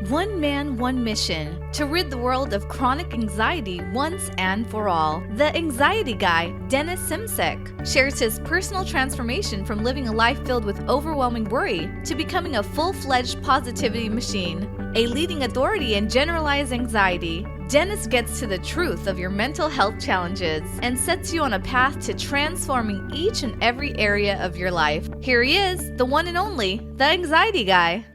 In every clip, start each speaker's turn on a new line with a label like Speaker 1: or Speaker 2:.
Speaker 1: One man, one mission, to rid the world of chronic anxiety once and for all. The Anxiety Guy, Dennis Simsek, shares his personal transformation from living a life filled with overwhelming worry to becoming a full-fledged positivity machine, a leading authority in generalized anxiety. Dennis gets to the truth of your mental health challenges and sets you on a path to transforming each and every area of your life. Here he is, the one and only, the Anxiety Guy.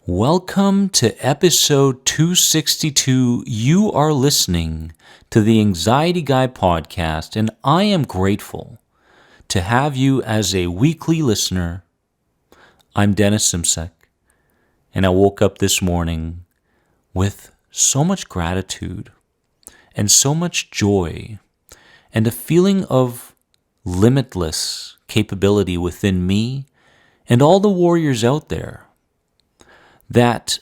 Speaker 2: Welcome to episode 262. You are listening to the Anxiety Guy podcast, and I am grateful to have you as a weekly listener. I'm Dennis Simsek, and I woke up this morning with so much gratitude and so much joy and a feeling of limitless capability within me and all the warriors out there, that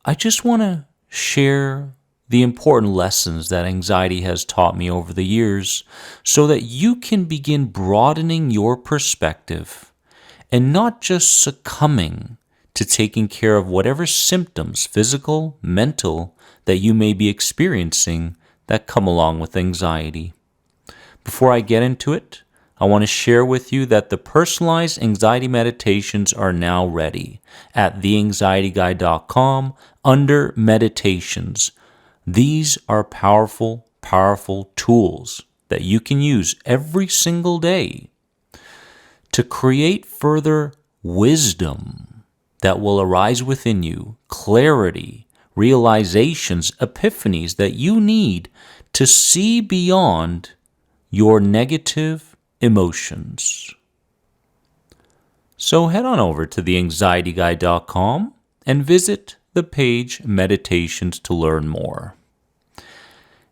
Speaker 2: I just want to share the important lessons that anxiety has taught me over the years so that you can begin broadening your perspective and not just succumbing to taking care of whatever symptoms, physical, mental, that you may be experiencing that come along with anxiety. Before I get into it, I want to share with you that the personalized anxiety meditations are now ready at theanxietyguy.com under meditations. These are powerful, powerful tools that you can use every single day to create further wisdom that will arise within you, clarity, realizations, epiphanies that you need to see beyond your negative emotions. So head on over to theanxietyguy.com and visit the page Meditations to learn more.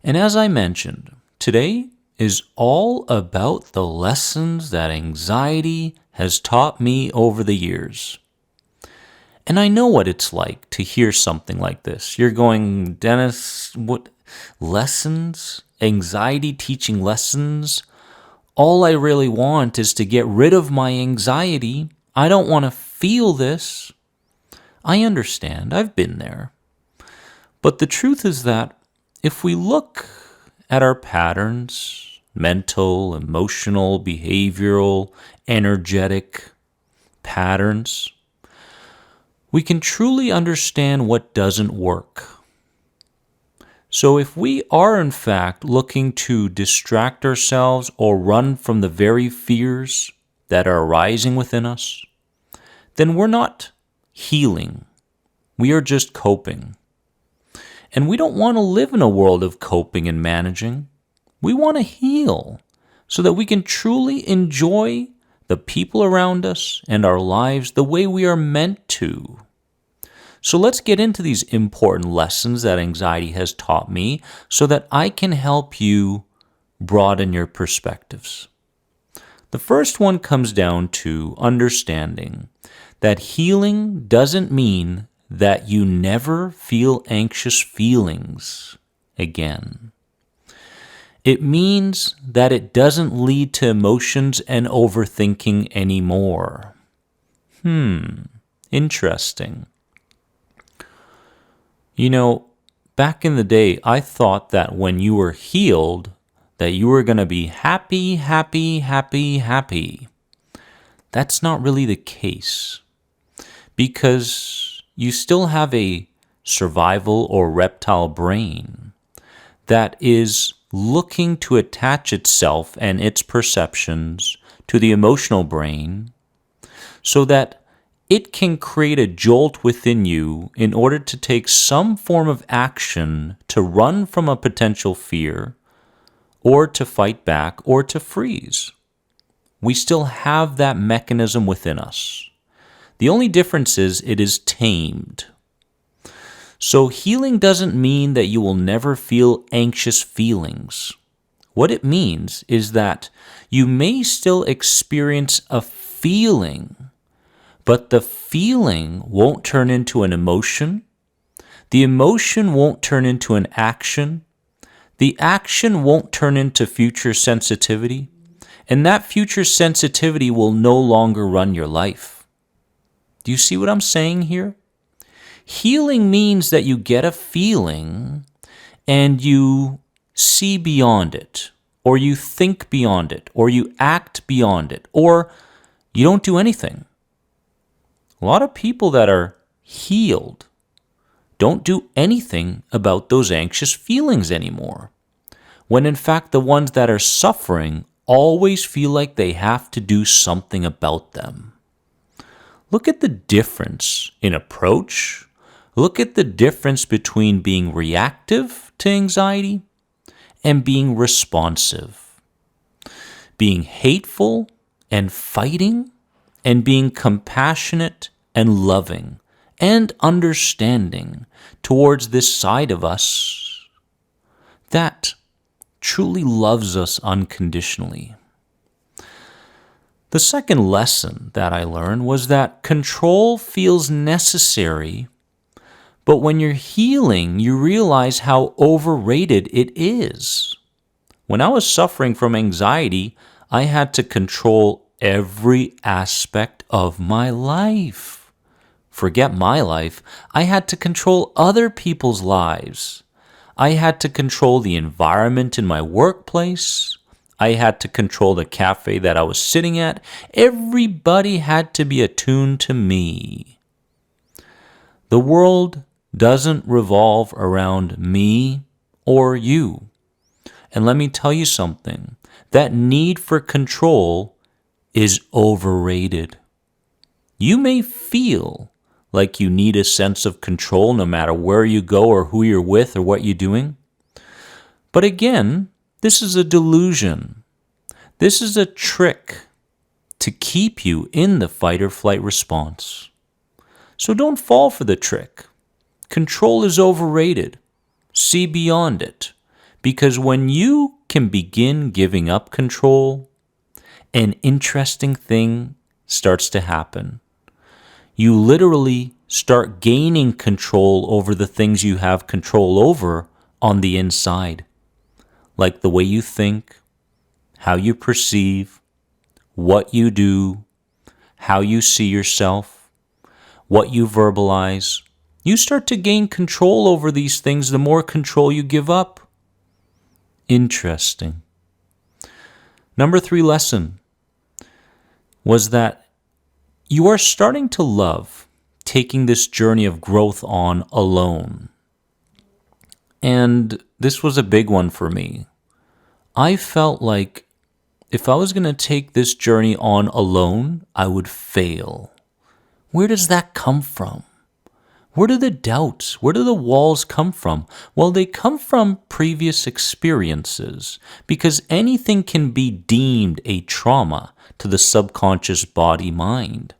Speaker 2: And as I mentioned, today is all about the lessons that anxiety has taught me over the years. And I know what it's like to hear something like this. You're going, Dennis, what lessons? Anxiety teaching lessons? All I really want is to get rid of my anxiety. I don't want to feel this. I understand. I've been there. But the truth is that if we look at our patterns, mental, emotional, behavioral, energetic patterns, we can truly understand what doesn't work. So if we are in fact looking to distract ourselves or run from the very fears that are arising within us, then we're not healing. We are just coping. And we don't want to live in a world of coping and managing. We want to heal so that we can truly enjoy the people around us and our lives the way we are meant to. So let's get into these important lessons that anxiety has taught me so that I can help you broaden your perspectives. The first one comes down to understanding that healing doesn't mean that you never feel anxious feelings again. It means that it doesn't lead to emotions and overthinking anymore. Interesting. You know, back in the day, I thought that when you were healed, that you were going to be happy, happy, happy, happy. That's not really the case, because you still have a survival or reptile brain that is looking to attach itself and its perceptions to the emotional brain so that it can create a jolt within you in order to take some form of action to run from a potential fear, or to fight back, or to freeze. We still have that mechanism within us. The only difference is it is tamed. So healing doesn't mean that you will never feel anxious feelings. What it means is that you may still experience a feeling, but the feeling won't turn into an emotion. The emotion won't turn into an action. The action won't turn into future sensitivity. And that future sensitivity will no longer run your life. Do you see what I'm saying here? Healing means that you get a feeling and you see beyond it, or you think beyond it, or you act beyond it, or you don't do anything. A lot of people that are healed don't do anything about those anxious feelings anymore, when in fact the ones that are suffering always feel like they have to do something about them. Look at the difference in approach. Look at the difference between being reactive to anxiety and being responsive. Being hateful and fighting, and being compassionate and loving and understanding towards this side of us that truly loves us unconditionally. The second lesson that I learned was that control feels necessary, but when you're healing, you realize how overrated it is. When I was suffering from anxiety, I had to control every aspect of my life. Forget my life, I had to control other people's lives. I had to control the environment in my workplace. I had to control the cafe that I was sitting at. Everybody had to be attuned to me. The world doesn't revolve around me or you. And let me tell you something, that need for control is overrated. You may feel like you need a sense of control no matter where you go or who you're with or what you're doing. But again, this is a delusion. This is a trick to keep you in the fight or flight response. So don't fall for the trick. Control is overrated. See beyond it. Because when you can begin giving up control, an interesting thing starts to happen. You literally start gaining control over the things you have control over on the inside, like the way you think, how you perceive, what you do, how you see yourself, what you verbalize. You start to gain control over these things the more control you give up. Interesting. Number 3 lesson was that you are starting to love taking this journey of growth on alone. And this was a big one for me. I felt like if I was going to take this journey on alone, I would fail. Where does that come from? Where do the doubts, where do the walls come from? Well, they come from previous experiences, because anything can be deemed a trauma to the subconscious body-mind.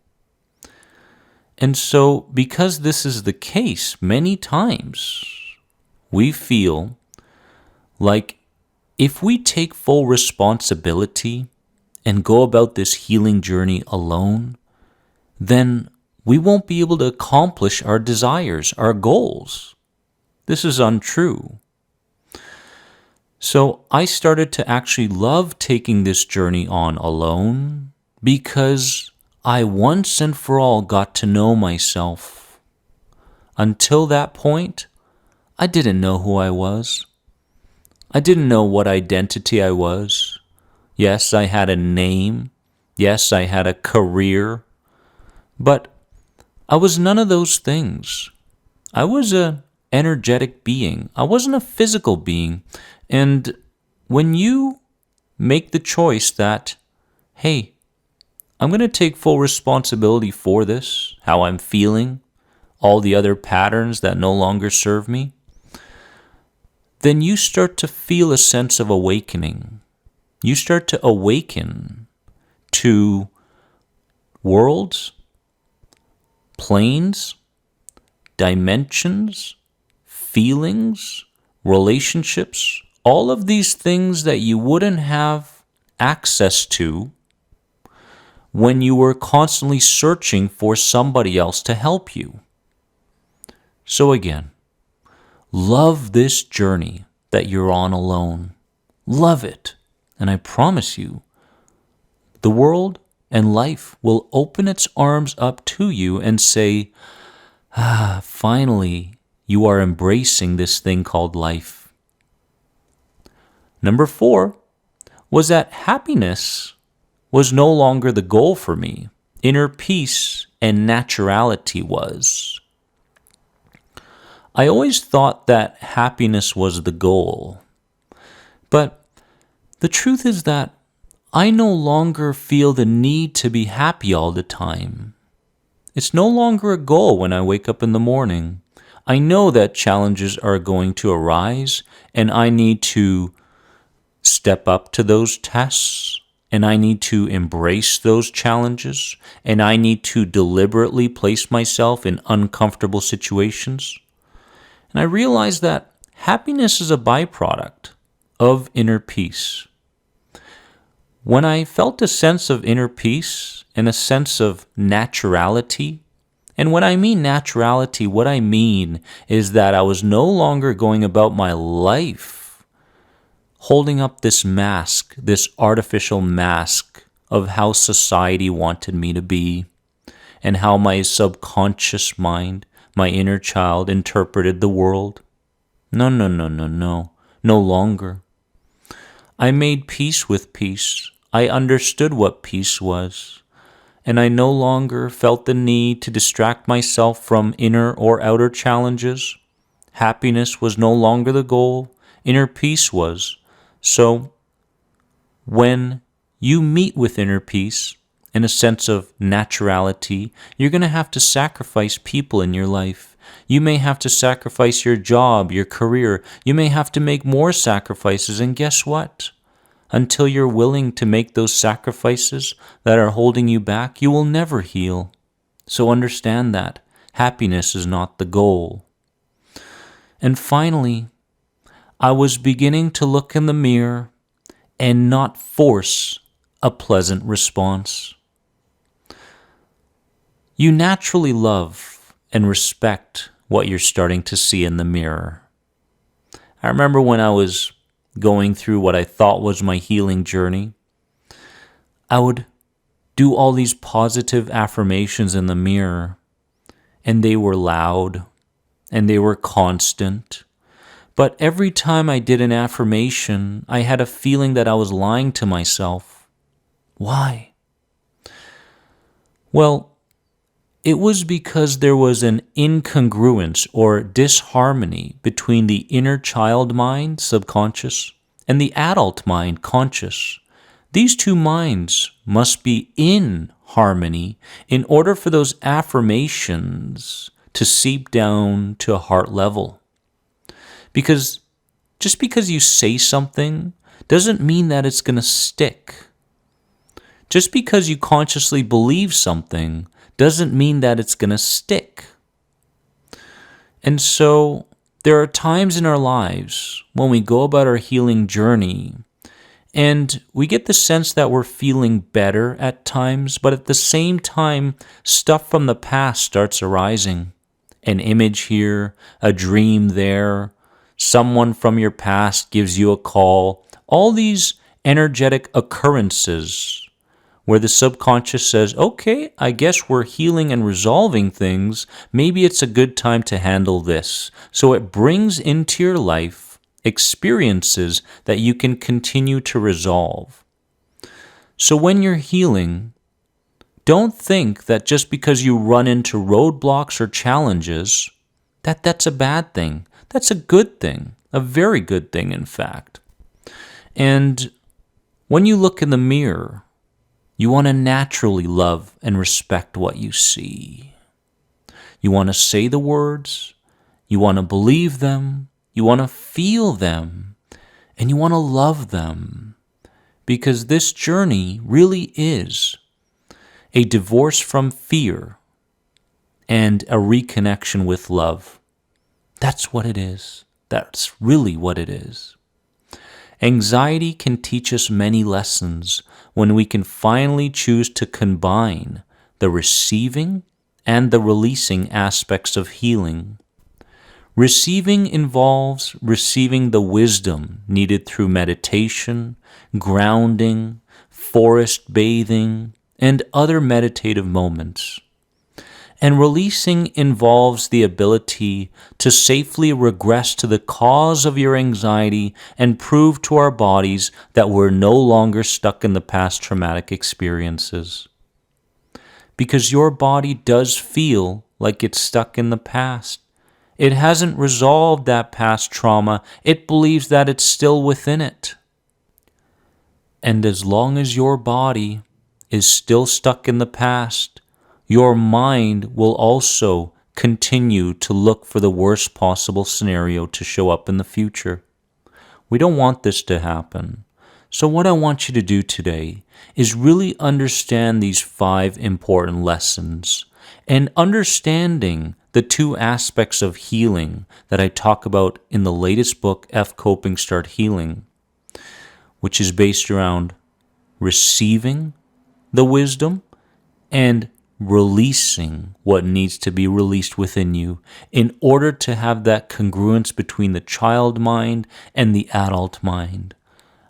Speaker 2: And so, because this is the case, many times we feel like if we take full responsibility and go about this healing journey alone, then we won't be able to accomplish our desires, our goals. This is untrue. So I started to actually love taking this journey on alone because I once and for all got to know myself. Until that point, I didn't know who I was. I didn't know what identity I was. Yes, I had a name. Yes, I had a career. But I was none of those things. I was an energetic being. I wasn't a physical being. And when you make the choice that, hey, I'm going to take full responsibility for this, how I'm feeling, all the other patterns that no longer serve me, then you start to feel a sense of awakening. You start to awaken to worlds, planes, dimensions, feelings, relationships, all of these things that you wouldn't have access to when you were constantly searching for somebody else to help you. So again, love this journey that you're on alone. Love it. And I promise you, the world and life will open its arms up to you and say, Finally, you are embracing this thing called life. Number 4 was that happiness was no longer the goal for me. Inner peace and naturality was. I always thought that happiness was the goal. But the truth is that I no longer feel the need to be happy all the time. It's no longer a goal when I wake up in the morning. I know that challenges are going to arise, and I need to step up to those tests, and I need to embrace those challenges, and I need to deliberately place myself in uncomfortable situations. And I realize that happiness is a byproduct of inner peace. When I felt a sense of inner peace and a sense of naturality, and when I mean naturality, what I mean is that I was no longer going about my life holding up this mask, this artificial mask of how society wanted me to be and how my subconscious mind, my inner child, interpreted the world. No, no longer. I made peace with peace. I understood what peace was, and I no longer felt the need to distract myself from inner or outer challenges. Happiness was no longer the goal. Inner peace was. So, when you meet with inner peace and a sense of naturality, you're going to have to sacrifice people in your life. You may have to sacrifice your job, your career. You may have to make more sacrifices, and guess what? Until you're willing to make those sacrifices that are holding you back, you will never heal. So understand that happiness is not the goal. And finally, I was beginning to look in the mirror and not force a pleasant response. You naturally love and respect what you're starting to see in the mirror. I remember when I was going through what I thought was my healing journey, I would do all these positive affirmations in the mirror, and they were loud, and they were constant. But every time I did an affirmation, I had a feeling that I was lying to myself. Why? Well, it was because there was an incongruence or disharmony between the inner child mind, subconscious, and the adult mind, conscious. These two minds must be in harmony in order for those affirmations to seep down to a heart level. Because just because you say something doesn't mean that it's going to stick. Just because you consciously believe something doesn't mean that it's going to stick. And so there are times in our lives when we go about our healing journey and we get the sense that we're feeling better at times, but at the same time, stuff from the past starts arising. An image here, a dream there, someone from your past gives you a call. All these energetic occurrences where the subconscious says, okay, I guess we're healing and resolving things. Maybe it's a good time to handle this. So it brings into your life experiences that you can continue to resolve. So when you're healing, don't think that just because you run into roadblocks or challenges, that's a bad thing. That's a good thing, a very good thing, in fact. And when you look in the mirror, you want to naturally love and respect what you see. You want to say the words, you want to believe them, you want to feel them, and you want to love them. Because this journey really is a divorce from fear and a reconnection with love. That's what it is. That's really what it is. Anxiety can teach us many lessons when we can finally choose to combine the receiving and the releasing aspects of healing. Receiving involves receiving the wisdom needed through meditation, grounding, forest bathing, and other meditative moments. And releasing involves the ability to safely regress to the cause of your anxiety and prove to our bodies that we're no longer stuck in the past traumatic experiences. Because your body does feel like it's stuck in the past. It hasn't resolved that past trauma. It believes that it's still within it. And as long as your body is still stuck in the past, your mind will also continue to look for the worst possible scenario to show up in the future. We don't want this to happen. So what I want you to do today is really understand these 5 important lessons and understanding the 2 aspects of healing that I talk about in the latest book, F Coping, Start Healing, which is based around receiving the wisdom and releasing what needs to be released within you in order to have that congruence between the child mind and the adult mind.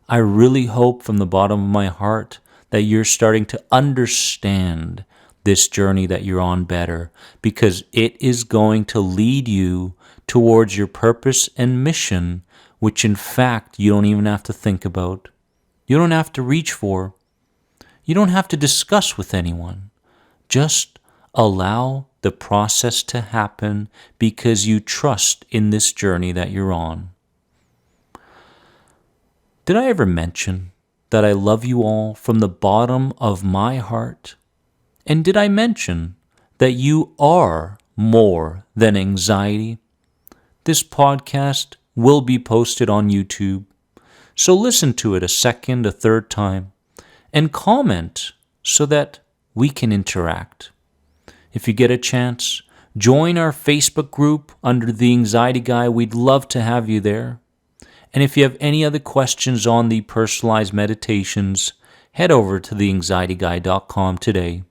Speaker 2: I really hope from the bottom of my heart that you're starting to understand this journey that you're on better, because it is going to lead you towards your purpose and mission, which in fact you don't even have to think about. You don't have to reach for. You don't have to discuss with anyone. Just allow the process to happen because you trust in this journey that you're on. Did I ever mention that I love you all from the bottom of my heart? And did I mention that you are more than anxiety? This podcast will be posted on YouTube, so listen to it a second, a third time, and comment so that we can interact. If you get a chance, join our Facebook group under The Anxiety Guy. We'd love to have you there. And if you have any other questions on the personalized meditations, head over to theanxietyguy.com today.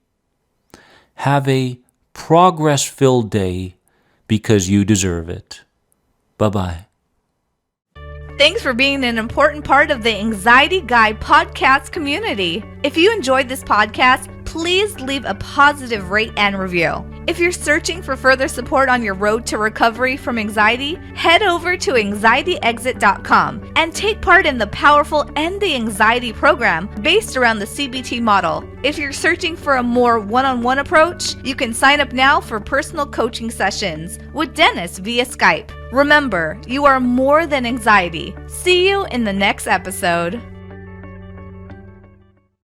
Speaker 2: Have a progress-filled day because you deserve it. Bye-bye.
Speaker 1: Thanks for being an important part of the Anxiety Guy podcast community. If you enjoyed this podcast, please leave a positive rate and review. If you're searching for further support on your road to recovery from anxiety, head over to anxietyexit.com and take part in the powerful End the Anxiety program based around the CBT model. If you're searching for a more one-on-one approach, you can sign up now for personal coaching sessions with Dennis via Skype. Remember, you are more than anxiety. See you in the next episode.